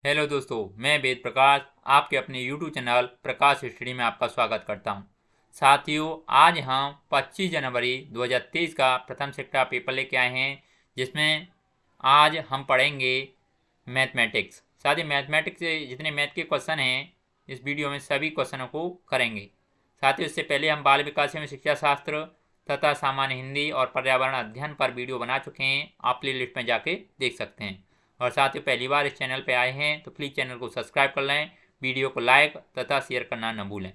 Hello दोस्तों, मैं वेद प्रकाश आपके अपने YouTube चैनल प्रकाश स्टडी में आपका स्वागत करता हूं। साथियों, आज हम 25 जनवरी 2023 का प्रथम शिफ्ट पेपर लेके आए हैं, जिसमें आज हम पढ़ेंगे मैथमेटिक्स। साथ ही मैथमेटिक्स से जितने मैथ के क्वेश्चन हैं इस वीडियो में सभी क्वेश्चनों को करेंगे। साथ ही इससे पहले हम बाल विकास एवं शिक्षा शास्त्र तथा सामान्य हिंदी और पर्यावरण अध्ययन पर वीडियो बना चुके हैं। आप प्ले लिस्ट में जाके देख सकते हैं। और साथ ही पहली बार इस चैनल पर आए हैं तो प्लीज़ चैनल को सब्सक्राइब कर लें, वीडियो को लाइक तथा शेयर करना न भूलें।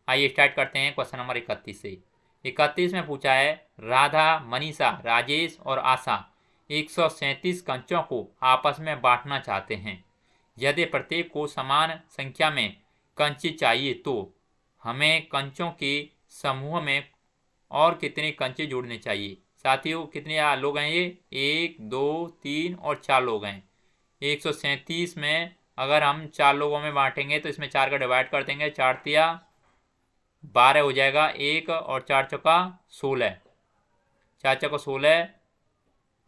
आइए स्टार्ट करते हैं क्वेश्चन नंबर 31 से। 31 में पूछा है, राधा, मनीषा, राजेश और आशा 137 कंचों को आपस में बांटना चाहते हैं। यदि प्रत्येक को समान संख्या में कंचे चाहिए तो हमें कंचों के समूह में और कितने कंचे जोड़ने चाहिए। साथियों, कितने लोग हैं ये? 1, 2, 3 और 4 लोग हैं। 137 में अगर हम 4 लोगों में बांटेंगे तो इसमें 4 का डिवाइड कर देंगे। 4 तिया 12 हो जाएगा, 1 और 4 चौका 16, 4 चौका 16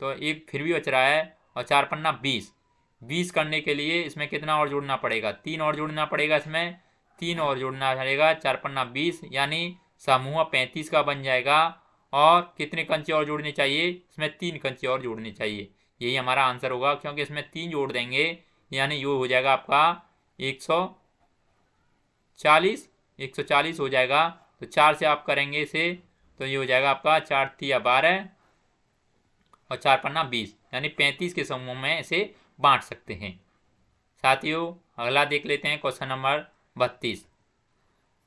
तो एक फिर भी बच रहा है, और 4 पन्ना 20 करने के लिए इसमें कितना और जोड़ना पड़ेगा? 3 और जोड़ना पड़ेगा। इसमें 3 और जोड़ना पड़ेगा। 4 पन्ना 20 यानी समूह 35 का बन जाएगा। और कितने कंचे और जोड़ने चाहिए? इसमें 3 कंचे और जोड़ने चाहिए। यही हमारा आंसर होगा, क्योंकि इसमें 3 जोड़ देंगे यानी ये हो जाएगा आपका 140 हो जाएगा। तो 4 से आप करेंगे इसे तो ये हो जाएगा आपका 4 तिया 12 और 4 पन्ना 20 यानी 35 के समूह में इसे बांट सकते हैं। साथियों, अगला देख लेते हैं क्वेश्चन नंबर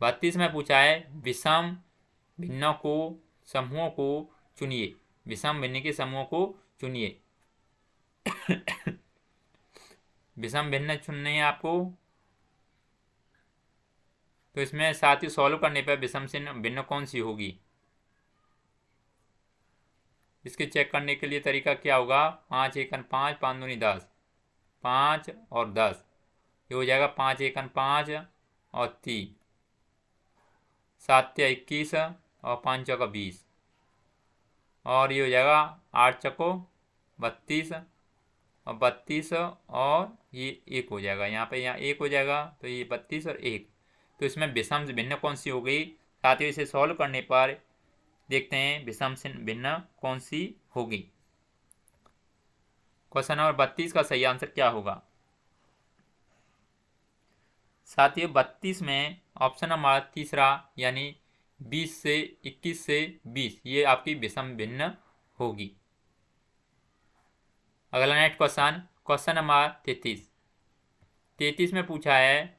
32 में पूछा है, विषम भिन्नों को समूहों को चुनिए। विषम भिन्न के समूहों को चुनिए। विषम भिन्न चुनने हैं आपको, तो इसमें साथ ही सॉल्व करने पर विषम से भिन्न कौन सी होगी इसके चेक करने के लिए तरीका क्या होगा? 5 एकन 5, 5 दूनी 10, 5 और 10 ये हो जाएगा 5 एकन 5 और 3, 7 तिया 21 और 5 चौका 20 और ये हो जाएगा 8 चौको 32 और 32 और ये 1 हो जाएगा। यहाँ पे 1 हो जाएगा तो ये 32 और 1, तो इसमें विषम से भिन्न कौन सी हो गई? साथ ही इसे सॉल्व करने पर देखते हैं विषम से भिन्न कौन सी होगी। क्वेश्चन नंबर 32 का सही आंसर क्या होगा? साथियों, 32 में ऑप्शन नंबर तीसरा यानी 21 से 20 ये आपकी विषम भिन्न होगी। अगला नेक्स्ट क्वेश्चन नंबर 33 में पूछा है,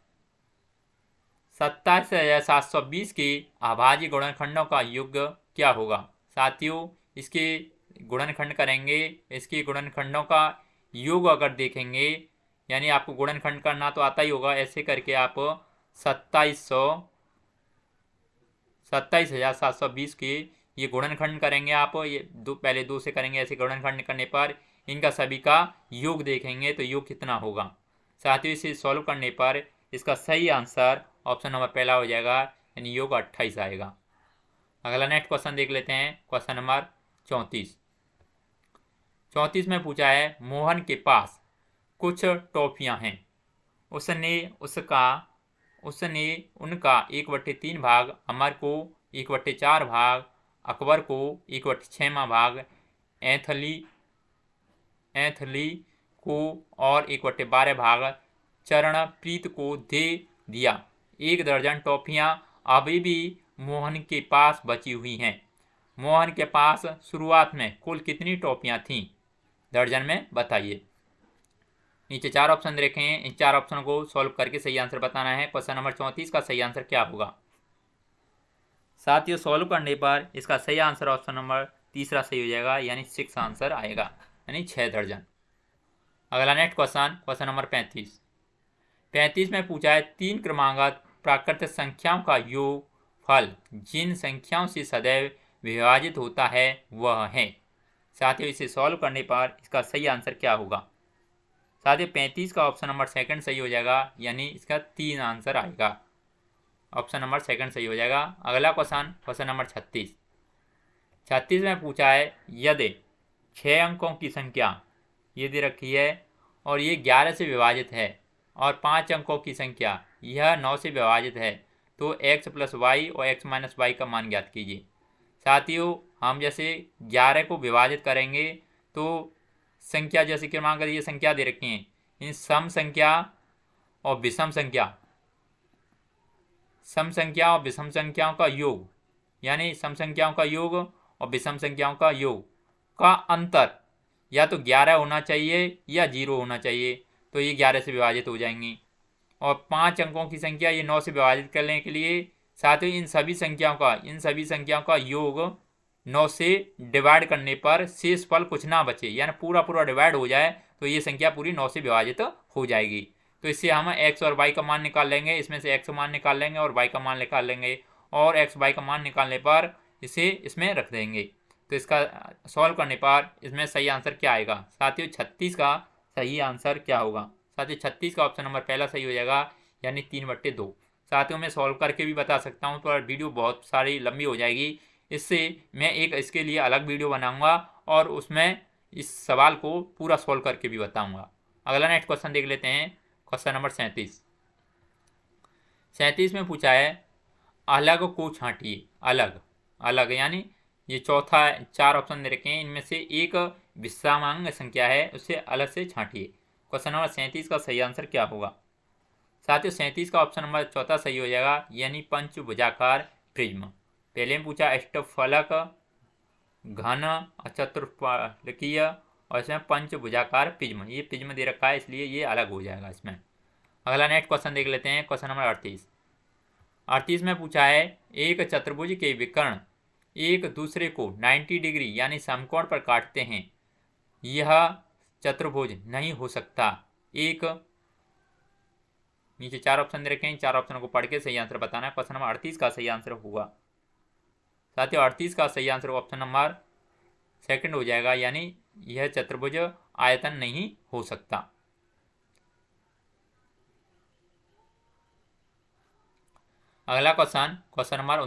27,720 के अभाज्य गुणनखंडों का योग क्या होगा? साथियों, इसके गुणनखंड करेंगे, इसके गुणनखंडों का योग अगर देखेंगे यानी आपको गुणनखंड करना तो आता ही होगा। ऐसे करके आप 27,720 के ये गुणनखंड करेंगे। आप ये पहले 2 से करेंगे। ऐसे गुणनखंड करने पर इनका सभी का योग देखेंगे तो योग कितना होगा। साथ ही इसे सॉल्व करने पर इसका सही आंसर ऑप्शन नंबर पहला हो जाएगा यानी योग 28 आएगा। अगला नेक्स्ट क्वेश्चन देख लेते हैं। क्वेश्चन नंबर 34 में पूछा है, मोहन के पास कुछ टॉफियां हैं। उसने उनका 1/3 भाग अमर को, 1/4 भाग अकबर को, 1/6 भाग एंथली को और 1/12 भाग चरणप्रीत को दे दिया। 1 दर्जन टॉफियां अभी भी मोहन के पास बची हुई हैं। मोहन के पास शुरुआत में कुल कितनी टॉफियां थीं? दर्जन में बताइए। नीचे 4 ऑप्शन रखे हैं, इन 4 ऑप्शन को सॉल्व करके सही आंसर बताना है। क्वेश्चन नंबर 34 का सही आंसर क्या होगा? साथियों, सॉल्व करने पर इसका सही आंसर ऑप्शन नंबर तीसरा सही हो जाएगा यानी 6 आंसर आएगा यानी 6 दर्जन। अगला नेक्स्ट क्वेश्चन नंबर 35 में पूछा है, 3 क्रमांगत प्राकृतिक संख्याओं का योगफल जिन संख्याओं से सदैव विभाजित होता है वह है। साथियों, इसे सॉल्व करने पर इसका सही आंसर क्या होगा? साथियों, 35 का ऑप्शन नंबर सेकंड सही हो जाएगा यानी इसका 3 आंसर आएगा। ऑप्शन नंबर सेकंड सही हो जाएगा। अगला क्वेश्चन नंबर 36 में पूछा है, यदि 6 अंकों की संख्या ये दे रखी है और ये 11 से विभाजित है और 5 अंकों की संख्या यह 9 से विभाजित है, तो x प्लस वाई और x माइनस वाई का मान ज्ञात कीजिए। साथियों, हम जैसे 11 को विभाजित करेंगे तो संख्या जैसे क्रमांक ये संख्या दे रखी हैं, इन सम संख्या और विषम संख्या, सम संख्या और विषम संख्याओं का योग, यानी सम संख्याओं का योग और विषम संख्याओं का योग का अंतर या तो 11 होना चाहिए या 0 होना चाहिए, तो ये 11 से विभाजित हो जाएंगी। और 5 अंकों की संख्या ये 9 से विभाजित करने के लिए साथ ही इन सभी संख्याओं का योग 9 से डिवाइड करने पर शेष फल कुछ ना बचे, यानी पूरा डिवाइड हो जाए तो ये संख्या पूरी 9 से विभाजित हो जाएगी। तो इससे हम x और y का मान निकाल लेंगे, इसमें से x का मान निकाल लेंगे और y का मान निकाल लेंगे, और x y का मान निकालने पर इसे इसमें रख देंगे। तो इसका सॉल्व करने पर इसमें सही आंसर क्या आएगा साथियों? 36 का सही आंसर क्या होगा साथियों? 36 का ऑप्शन नंबर पहला सही हो जाएगा, यानी 3/2। साथियों, मैं सॉल्व करके भी बता सकता हूँ, तो वीडियो बहुत सारी लंबी हो जाएगी, इससे मैं एक इसके लिए अलग वीडियो बनाऊंगा और उसमें इस सवाल को पूरा सॉल्व करके भी बताऊंगा। अगला नेक्स्ट क्वेश्चन देख लेते हैं, क्वेश्चन नंबर 37 में पूछा है अलग को छांटिए। अलग यानी ये चौथा 4 ऑप्शन दे रखे हैं, इनमें से एक विषमांग संख्या है, उसे अलग से छांटिए। क्वेश्चन नंबर 37 का सही आंसर क्या होगा साथियों? 37 का ऑप्शन नंबर चौथा सही हो जाएगा, यानी पंचभुजाकार प्रिज्म। पहले में पूछा अष्टफलक, घन, चतुष्फलकीय और इसमें पंचभुजाकार प्रिज्म, ये प्रिज्म दे रखा है इसलिए ये अलग हो जाएगा इसमें। अगला नेक्स्ट क्वेश्चन देख लेते हैं, क्वेश्चन नंबर 38 में पूछा है एक चतुर्भुज के विकर्ण एक दूसरे को 90 डिग्री यानी समकोण पर काटते हैं, यह चतुर्भुज नहीं हो सकता। एक नीचे 4 ऑप्शन दे रखे हैं, 4 ऑप्शनों को पढ़ के सही आंसर बताना है। क्वेश्चन नंबर 38 का सही आंसर होगा साथियों 38 का सही आंसर ऑप्शन नंबर सेकंड हो जाएगा, यानी यह चतुर्भुज आयतन नहीं हो सकता। अगला क्वेश्चन नंबर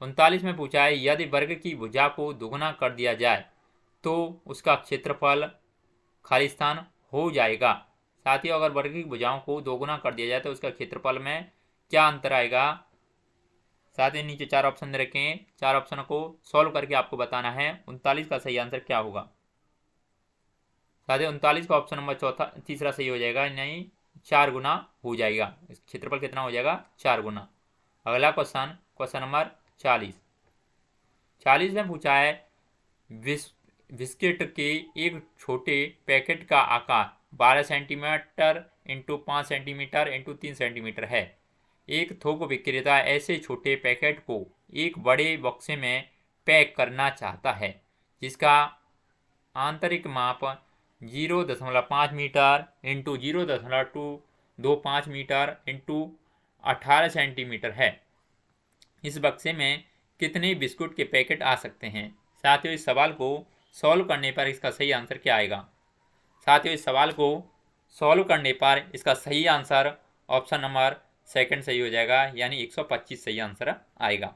39 में पूछा है यदि वर्ग की भुजा को दुगुना कर दिया जाए तो उसका क्षेत्रफल खाली स्थान हो जाएगा। साथियों, अगर वर्ग की भुजाओं को दोगुना कर दिया जाए तो उसका क्षेत्रफल में क्या अंतर आएगा? साथ ही नीचे 4 ऑप्शन दे रखे हैं, 4 ऑप्शनों को सॉल्व करके आपको बताना है 39 का सही आंसर क्या होगा। साथियों 39 का ऑप्शन नंबर तीसरा सही हो जाएगा, नहीं 4 गुना हो जाएगा। क्षेत्रफल कितना हो जाएगा? 4 गुना। अगला क्वेश्चन नंबर 40 में पूछा है बिस्किट के एक छोटे पैकेट का आकार 12 centimetre into 5 centimetre into 3 centimetre है। एक थोक विक्रेता ऐसे छोटे पैकेट को एक बड़े बक्से में पैक करना चाहता है जिसका आंतरिक माप 0.5 metre into 0.225 metre into 18 centimetre है। इस बक्से में कितने बिस्कुट के पैकेट आ सकते हैं? साथियों, इस सवाल को सॉल्व करने पर इसका सही आंसर क्या आएगा? साथियों, इस सवाल को सॉल्व करने पर इसका सही आंसर ऑप्शन नंबर सेकंड सही हो जाएगा, यानी 125 सही आंसर आएगा।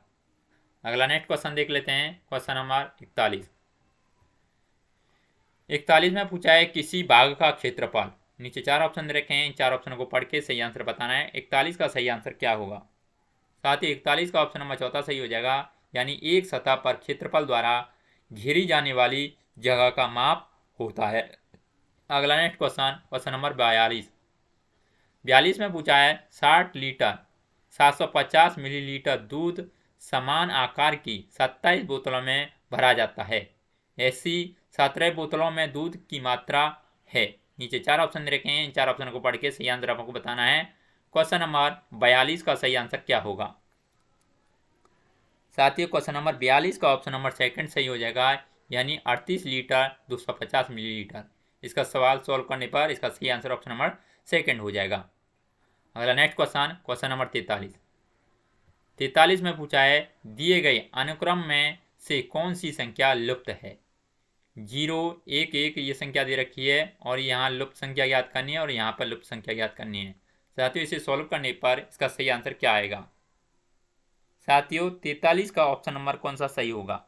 अगला नेक्स्ट क्वेश्चन देख लेते हैं, क्वेश्चन नंबर 41 में पूछा है किसी बाग का क्षेत्रफल। नीचे 4 ऑप्शन रखे हैं, 4 ऑप्शनों को पढ़ के सही आंसर बताना है। 41 का सही आंसर क्या होगा? साथ ही 41 का ऑप्शन नंबर चौथा सही हो जाएगा, यानी एक सतह पर क्षेत्रफल द्वारा घेरी जाने वाली जगह का माप होता है। अगला नेक्स्ट क्वेश्चन नंबर 42 में पूछा है 60 लीटर 750 मिलीलीटर दूध समान आकार की 27 बोतलों में भरा जाता है। ऐसी 17 बोतलों में दूध की मात्रा है। नीचे 4 ऑप्शन रखे हैं, 4 ऑप्शन को पढ़ के सही आंसर आपको बताना है। क्वेश्चन नंबर 42 का सही आंसर क्या होगा? साथियों, क्वेश्चन नंबर 42 का ऑप्शन नंबर सेकंड सही हो जाएगा, यानी 38 लीटर 250 मिलीलीटर। इसका सवाल सॉल्व करने पर इसका सही आंसर ऑप्शन नंबर सेकंड हो जाएगा। अगला नेक्स्ट क्वेश्चन नंबर 43 में पूछा है दिए गए अनुक्रम में से कौन सी संख्या लुप्त है। 0, 1, 1 ये संख्या दे रखी है और यहाँ लुप्त संख्या ज्ञात करनी है और यहाँ पर लुप्त संख्या ज्ञात करनी है। साथियों, इसे सॉल्व करने पर इसका सही आंसर क्या आएगा? साथियों, 43 का ऑप्शन नंबर कौन सा सही होगा?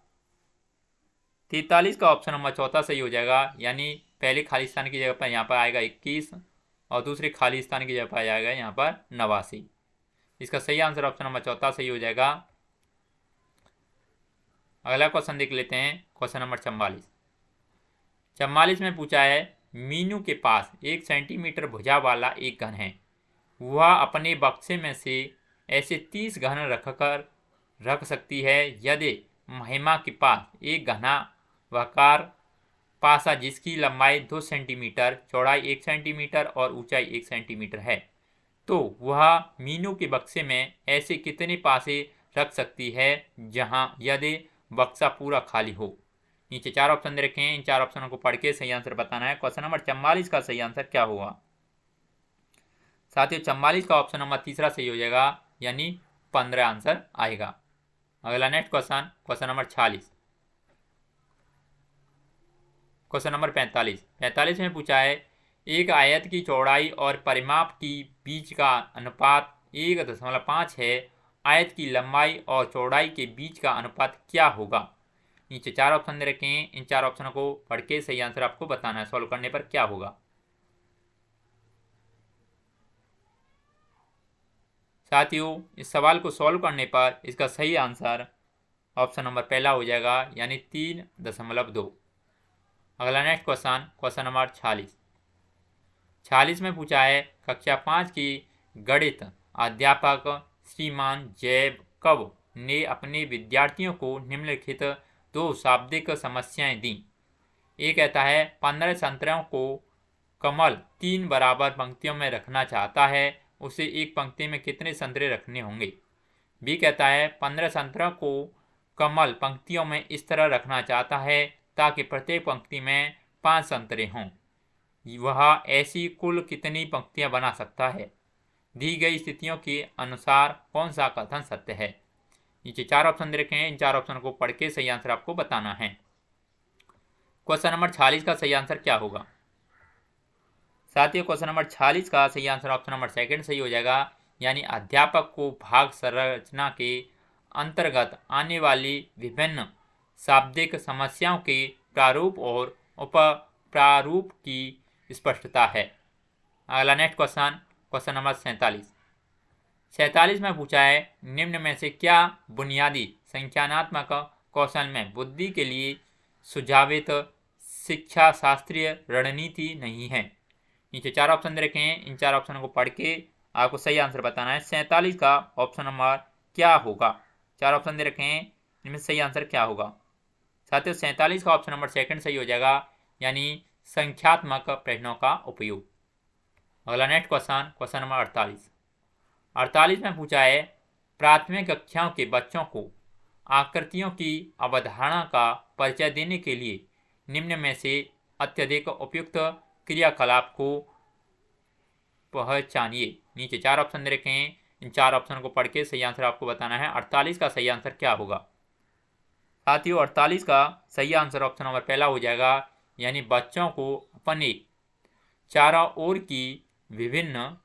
43 का ऑप्शन नंबर चौथा सही हो जाएगा, यानी पहले खाली स्थान की जगह पर यहाँ पर आएगा 21 और दूसरे खाली स्थान की जगह पर आ जाएगा यहाँ पर 89। इसका सही आंसर ऑप्शन नंबर चौथा सही हो जाएगा। अगला क्वेश्चन देख लेते हैं, क्वेश्चन नंबर 44। 44 में पूछा है, मीनू के पास 1 सेंटीमीटर भुजा वाला एक घन है। वह अपने बक्से में से ऐसे 30 घन रख सकती है यदि महिमा के पास एक घना वकार पासा जिसकी लंबाई 2 सेंटीमीटर, चौड़ाई 1 सेंटीमीटर और ऊंचाई 1 सेंटीमीटर है, तो वह मीनू के बक्से में ऐसे कितने पासे रख सकती है जहां यदि बक्सा पूरा खाली हो। नीचे 4 ऑप्शन दे रखे हैं, इन 4 ऑप्शनों को पढ़ के सही आंसर बताना है। क्वेश्चन नंबर 44 का सही आंसर क्या होगा साथियों? 44 का ऑप्शन नंबर तीसरा सही हो जाएगा, यानी 15 आंसर आएगा। अगला next question, question number 46। Question number 45। 45 में पूछा है, एक आयत की चौड़ाई और परिमाप की बीच का अनुपात 1.5 है। आयत की लंबाई और चौड़ाई के बीच का अनुपात क्या होगा? नीचे 4 ऑप्शन दे रखे हैं, इन 4 ऑप्शनों को पढ़ के सही आंसर आपको बताना है। सॉल्व करने पर क्या होगा साथियों? इस सवाल को सॉल्व करने पर इसका सही आंसर ऑप्शन नंबर पहला हो जाएगा, यानी 3.2। अगला नेक्स्ट क्वेश्चन, क्वेश्चन नंबर 46। 46 में पूछा है, कक्षा 5 की गणित अध्यापक श्रीमान जैकब ने अपने विद्यार्थियों को निम्नलिखित 2 शाब्दिक समस्याएं दी। एक कहता है, 15 संतरों को कमल 3 बराबर पंक्तियों में रखना चाहता है, उसे एक पंक्ति में कितने संतरे रखने होंगे? बी कहता है, 15 संतरों को कमल पंक्तियों में इस तरह रखना चाहता है ताकि प्रत्येक पंक्ति में 5 संतरे हों। वह ऐसी कुल कितनी पंक्तियां बना सकता है? दी गई स्थितियों के अनुसार कौन सा कथन सत्य है? नीचे 4 ऑप्शन दे रखे हैं, इन 4 ऑप्शन को पढ़ के सही आंसर आपको बताना है। क्वेश्चन नंबर 46 का सही आंसर क्या होगा साथियों? क्वेश्चन नंबर 46 का सही आंसर ऑप्शन नंबर सेकंड सही हो जाएगा, यानी अध्यापक को भाग संरचना के अंतर्गत आने वाली विभिन्न शाब्दिक समस्याओं के प्रारूप और उप प्रारूप की स्पष्टता है। अगला नेक्स्ट क्वेश्चन, क्वेश्चन नंबर 47। 47 में पूछा है, निम्न में से क्या बुनियादी संख्यानात्मक कौशल में बुद्धि के लिए सुझावित शिक्षा शास्त्रीय रणनीति नहीं है? नीचे 4 ऑप्शन दे रखे हैं, इन 4 ऑप्शनों को पढ़ के आपको सही आंसर बताना है। 47 का ऑप्शन नंबर क्या होगा? 4 ऑप्शन दे रखे हैं, इनमें सही आंसर क्या होगा साथियों? 47 का ऑप्शन नंबर सेकंड सही हो जाएगा, यानी संख्यात्मक प्रश्नों का उपयोग। अगला नेक्स्ट क्वेश्चन, क्वेश्चन नंबर 48। 48 में पूछा है, प्राथमिक कक्षाओं के बच्चों को आकृतियों की अवधारणा का परिचय देने के लिए निम्न में से अत्यधिक उपयुक्त क्रियाकलाप को पहचानिए। नीचे 4 ऑप्शन दे रखे हैं, इन 4 ऑप्शन को पढ़ के सही आंसर आपको बताना है। 48 का सही आंसर क्या होगा साथियों? 48 का सही आंसर ऑप्शन नंबर पहला हो जाएगा, यानी बच्चों को अपने चारों ओर की विभिन्न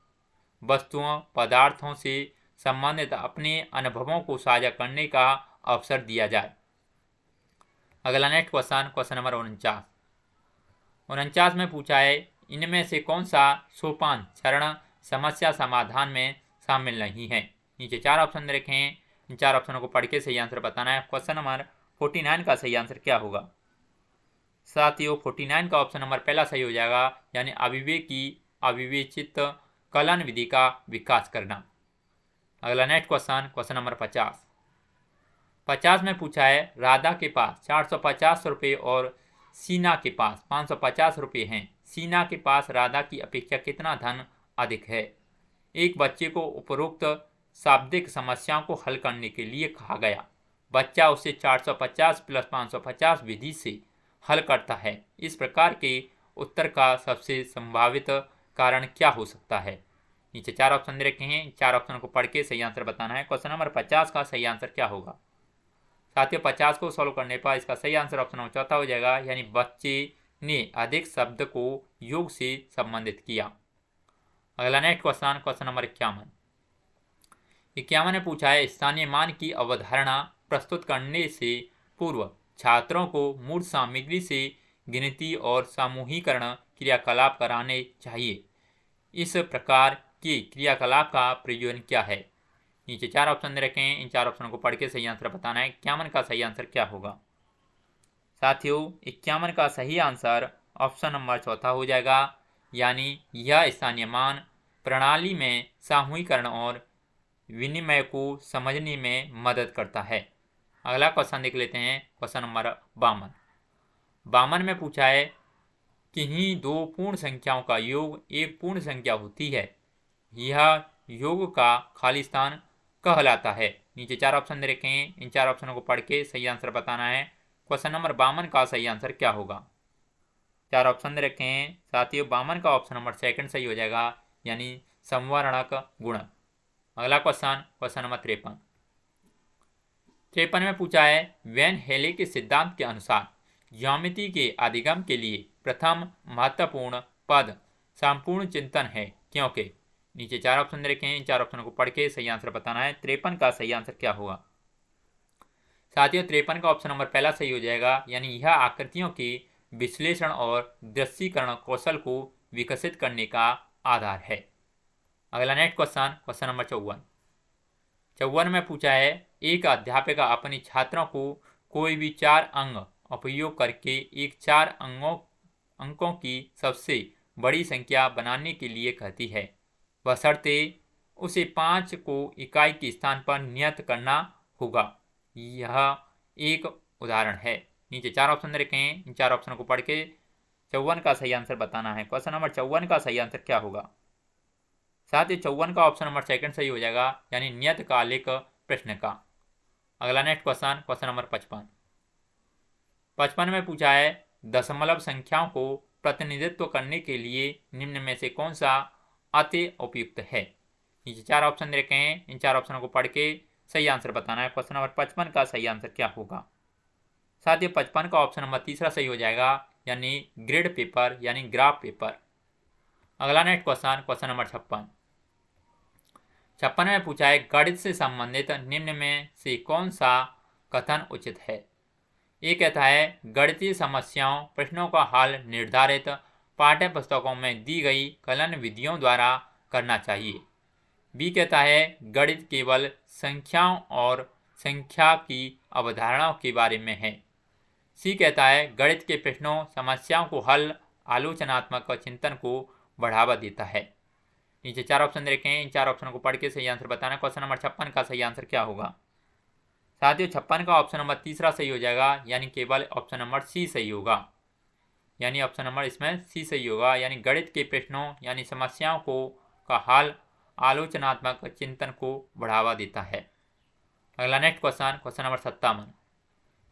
वस्तुओं पदार्थों से संबंधित अपने अनुभवों को साझा करने का अवसर दिया जाए। अगला नेक्स्ट क्वेश्चन, क्वेश्चन नंबर 49। 49 में पूछा है, इनमें से कौन सा सोपान चरण समस्या समाधान में शामिल नहीं है? नीचे 4 ऑप्शन रखे हैं, इन 4 ऑप्शनों को पढ़ के सही आंसर बताना है। क्वेश्चन नंबर 49 का सही आंसर क्या होगा साथियों? 49 का ऑप्शन नंबर पहला सही हो जाएगा, यानी अविवेकी अविवेचित कलन विधि का विकास करना। अगला नेक्स्ट क्वेश्चन, क्वेश्चन नंबर 50। 50 में पूछा है, राधा के पास 450 रुपये और सीना के पास 550 रुपये हैं। सीना के पास राधा की अपेक्षा कितना धन अधिक है? एक बच्चे को उपरोक्त शाब्दिक समस्याओं को हल करने के लिए कहा गया। बच्चा उसे 450 प्लस 550 विधि से हल करता है। इस प्रकार के उत्तर का सबसे संभावित कारण क्या हो सकता है? नीचे 4 ऑप्शन दे रखे हैं, 4 ऑप्शन को पढ़ के सही आंसर बताना है। क्वेश्चन नंबर 50 का सही आंसर क्या होगा साथियों? 50 को सॉल्व करने पर इसका सही आंसर ऑप्शन नंबर चौथा हो जाएगा, यानी बच्चे ने अधिक शब्द को योग से संबंधित किया। अगला नेक्स्ट क्वेश्चन, क्वेश्चन नंबर 51। 51 ने पूछा है, स्थानीय मान की अवधारणा प्रस्तुत करने से पूर्व छात्रों को मूल सामग्री से गिनती और समूहीकरण क्रियाकलाप कराने चाहिए। इस प्रकार के क्रियाकलाप का प्रयोजन क्या है? नीचे 4 ऑप्शन दे रखे हैं, इन 4 ऑप्शनों को पढ़ के सही आंसर बताना है। 51 का सही आंसर क्या होगा? साथियों 51 का सही आंसर ऑप्शन नंबर चौथा हो जाएगा, यानी यह स्थानीय मान प्रणाली में सामूहिकरण और विनिमय को समझने में मदद करता है। अगला क्वेश्चन देख लेते हैं, क्वेश्चन नंबर 52। 52 में पूछा है किन्हीं दो पूर्ण संख्याओं का योग एक पूर्ण संख्या होती है, यह योग का खाली स्थान कहलाता है। नीचे 4 ऑप्शन दे रखे हैं, इन 4 ऑप्शनों को पढ़ के सही आंसर बताना है। क्वेश्चन नंबर 52 का सही आंसर क्या होगा? 4 ऑप्शन दे रखे हैं साथियों, 52 का ऑप्शन नंबर सेकंड सही हो जाएगा, यानी संवरणक गुणक। अगला क्वेश्चन नंबर 53। 53 में पूछा है वैन हेले के सिद्धांत के अनुसार ज्यामिति के अधिगम के लिए प्रथम महत्वपूर्ण पद संपूर्ण चिंतन है, क्योंकि नीचे 4 ऑप्शन दे रखे हैं, इन 4 ऑप्शनों को पढ़ के सही आंसर बताना है। 53 का सही आंसर क्या होगा? साथियों 53 का ऑप्शन नंबर पहला सही हो जाएगा, यानी यह आकृतियों के विश्लेषण और दृश्यीकरण कौशल को विकसित करने का आधार है। अगला नेक्स्ट क्वेश्चन नंबर 54। 54 में पूछा है एक अध्यापिका अपने छात्रों को कोई भी 4 अंक उपयोग करके एक 4 अंकों की सबसे बड़ी संख्या बनाने के लिए कहती है, बशर्ते उसे 5 को इकाई के स्थान पर नियत करना होगा। यह एक उदाहरण है। नीचे 4 ऑप्शन दे रखे हैं, इन 4 ऑप्शनों को पढ़ के 54 का सही आंसर बताना है। क्वेश्चन नंबर 54 का सही आंसर क्या होगा? साथ ही 54 का ऑप्शन नंबर सेकंड सही हो जाएगा, यानी नियतकालिक प्रश्न का। अगला नेक्स्ट क्वेश्चन नंबर 55। 55 में पूछा है दशमलव संख्याओं को प्रतिनिधित्व करने के लिए निम्न में से कौन सा अति उपयुक्त है? नीचे 4 ऑप्शन दे रखे हैं, इन 4 ऑप्शनों को पढ़ के सही आंसर बताना है। क्वेश्चन नंबर 55 का सही आंसर क्या होगा? साथ ही 55 का ऑप्शन नंबर तीसरा सही हो जाएगा, यानी ग्रिड पेपर यानी ग्राफ पेपर। अगला नेक्स्ट क्वेश्चन नंबर 56। 56 में पूछा है गणित से संबंधित निम्न में से कौन सा कथन उचित है? ये कहता है गणितीय समस्याओं प्रश्नों का हल निर्धारित पाठ्य पुस्तकों में दी गई कलन विधियों द्वारा करना चाहिए। बी कहता है गणित केवल संख्याओं और संख्या की अवधारणाओं के बारे में है। सी कहता है गणित के प्रश्नों समस्याओं को हल आलोचनात्मक चिंतन को बढ़ावा देता है। नीचे 4 ऑप्शन दे रखे हैं, इन 4 ऑप्शनों को पढ़ के सही आंसर बताना। क्वेश्चन नंबर 56 का सही आंसर क्या होगा? साथियों 56 का ऑप्शन नंबर तीसरा सही हो जाएगा, यानी केवल ऑप्शन नंबर सी सही होगा, यानी ऑप्शन नंबर इसमें सी सही होगा, यानी गणित के प्रश्नों यानी समस्याओं को का हल आलोचनात्मक चिंतन को बढ़ावा देता है। अगला नेक्स्ट क्वेश्चन नंबर 57।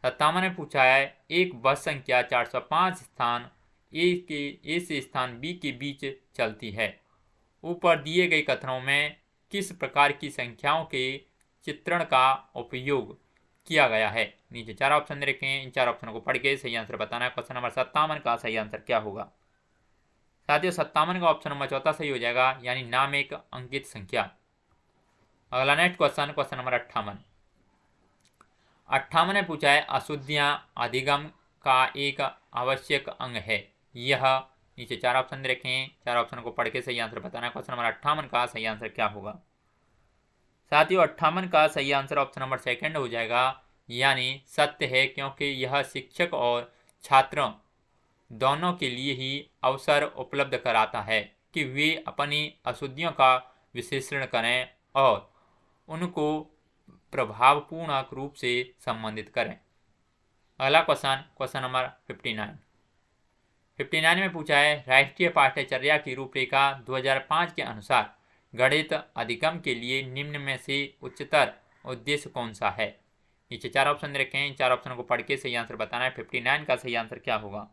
57 में पूछा है एक बस संख्या 405 स्थान ए से स्थान बी के बीच चलती है। ऊपर दिए गए कथनों में किस प्रकार की संख्याओं के चित्रण का उपयोग किया गया है? नीचे 4 ऑप्शन दे रखे हैं, इन 4 ऑप्शनों को पढ़ के सही आंसर बताना है। क्वेश्चन नंबर 57 का सही आंसर क्या होगा? साथियों 57 का ऑप्शन नंबर चौथा सही हो जाएगा, यानी नाम एक अंकित संख्या। अगला नेक्स्ट क्वेश्चन नंबर 58। 58 में पूछा है अशुद्धियां अधिगम का एक आवश्यक अंग है, यह नीचे 4 ऑप्शन दे रखे हैं, 4 ऑप्शन को पढ़ के सही आंसर बताना है। क्वेश्चन नंबर 58 का सही आंसर क्या होगा? साथियों 58 का सही आंसर ऑप्शन नंबर सेकंड हो जाएगा, यानी सत्य है, क्योंकि यह शिक्षक और छात्रों दोनों के लिए ही अवसर उपलब्ध कराता है कि वे अपनी अशुद्धियों का विश्लेषण करें और उनको प्रभावपूर्ण रूप से संबंधित करें। अगला क्वेश्चन नंबर 59। 59 में पूछा है राष्ट्रीय पाठ्यचर्या की रूपरेखा 2005 के अनुसार गणित अधिगम के लिए निम्न में से उच्चतर उद्देश्य कौन सा है? नीचे 4 ऑप्शन रखे हैं, इन 4 ऑप्शन को पढ़ के सही आंसर बताना है। 59 का सही आंसर क्या होगा?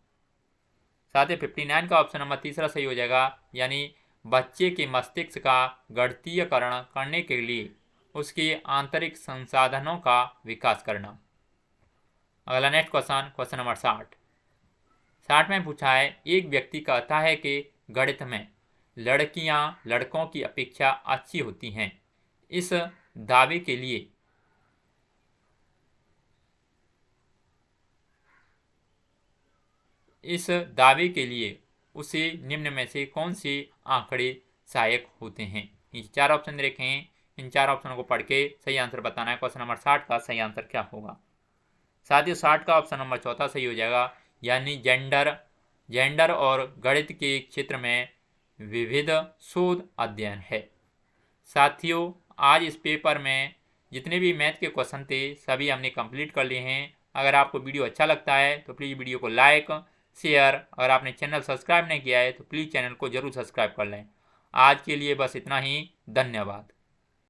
साथ ही 59 का ऑप्शन नंबर तीसरा सही हो जाएगा, यानी बच्चे के मस्तिष्क का गणितीयकरण करने के लिए उसके आंतरिक संसाधनों का विकास करना। अगला नेक्स्ट क्वेश्चन नंबर 60 में पूछा है एक व्यक्ति कहता है कि गणित में लड़कियां लड़कों की अपेक्षा अच्छी होती हैं। इस दावे के लिए इस दावे के लिए उसे निम्न में से कौन से आंकड़े सहायक होते हैं। ये 4 ऑप्शन दे रखे हैं, इन 4 ऑप्शनों को पढ़ के सही आंसर बताना है। क्वेश्चन नंबर 60 का सही आंसर क्या होगा। साथियों 60 का ऑप्शन नंबर चौथा सही हो जाएगा, यानी जेंडर और गणित के क्षेत्र में विविध शोध अध्ययन है। साथियों आज इस पेपर में जितने भी मैथ के क्वेश्चन थे सभी हमने कंप्लीट कर लिए हैं। अगर आपको वीडियो अच्छा लगता है तो प्लीज़ वीडियो को लाइक शेयर, अगर आपने चैनल सब्सक्राइब नहीं किया है तो प्लीज़ चैनल को जरूर सब्सक्राइब कर लें। आज के लिए बस इतना ही, धन्यवाद।